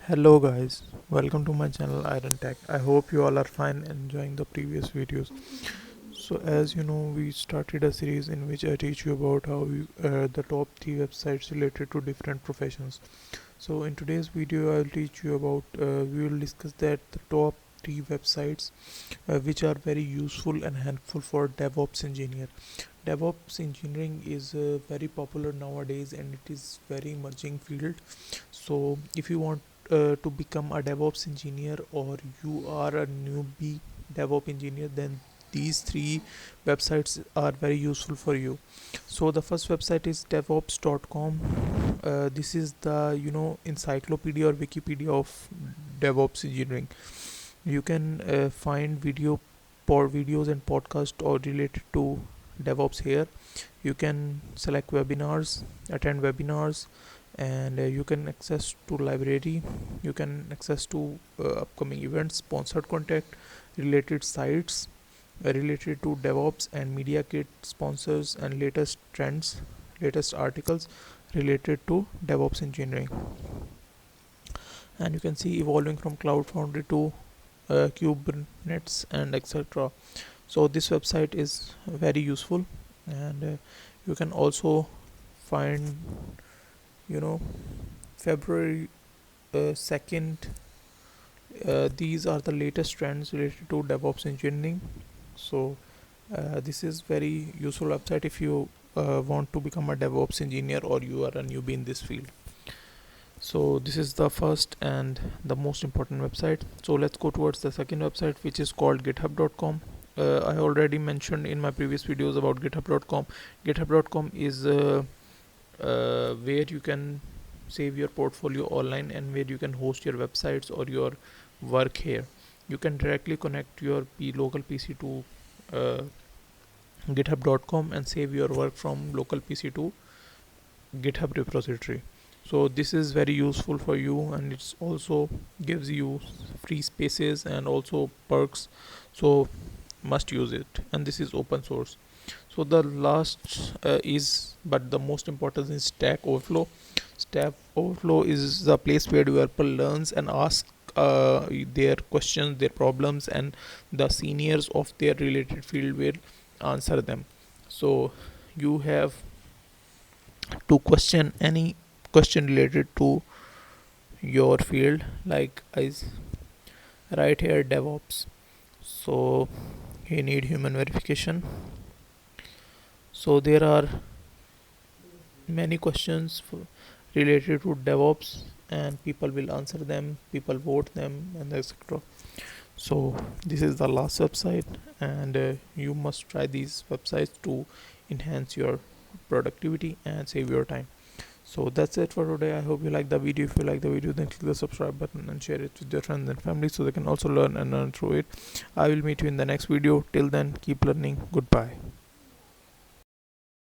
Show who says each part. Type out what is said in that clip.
Speaker 1: Hello guys, welcome to my channel Iron Tech. I hope you all are fine and enjoying the previous videos. So as you know, we started a series in which I teach you about the top 3 websites related to different professions. So in today's video I'll teach you about we will discuss that the top 3 websites which are very useful and helpful for DevOps engineer. DevOps engineering is very popular nowadays and it is very emerging field. So if you want to become a DevOps engineer or you are a newbie DevOps engineer, then these three websites are very useful for you. So the first website is devops.com. This is the encyclopedia or Wikipedia of DevOps engineering. You can find videos and podcasts all related to DevOps here. You can select webinars, attend webinars, and you can access to library. You can access to upcoming events, sponsored content, related sites related to DevOps and media kit sponsors, and latest trends, latest articles related to DevOps engineering. And you can see evolving from Cloud Foundry to Kubernetes and etc. So this website is very useful, and you can also find you know February 2nd. These are the latest trends related to DevOps engineering. So this is very useful website if you want to become a DevOps engineer or you are a newbie in this field. So this is the first and the most important website. So let's go towards the second website, which is called github.com. I already mentioned in my previous videos about github.com. Github.com is where you can save your portfolio online and where you can host your websites or your work here. You can directly connect your local PC to github.com and save your work from local PC to GitHub repository. So this is very useful for you, and it's also gives you free spaces and also perks, so must use it. And this is open source. So the last is but the most important is Stack Overflow. Stack Overflow is the place where developer learns and ask their questions, their problems, and the seniors of their related field will answer them. So you have to question any question related to your field, like I write here DevOps. So you need human verification. So there are many questions related to DevOps, and people will answer them, people vote them, and etc. So this is the last website, and you must try these websites to enhance your productivity and save your time. So that's it for today. I hope you like the video. If you like the video, then click the subscribe button and share it with your friends and family so they can also learn and learn through it. I will meet you in the next video. Till then, keep learning. Goodbye.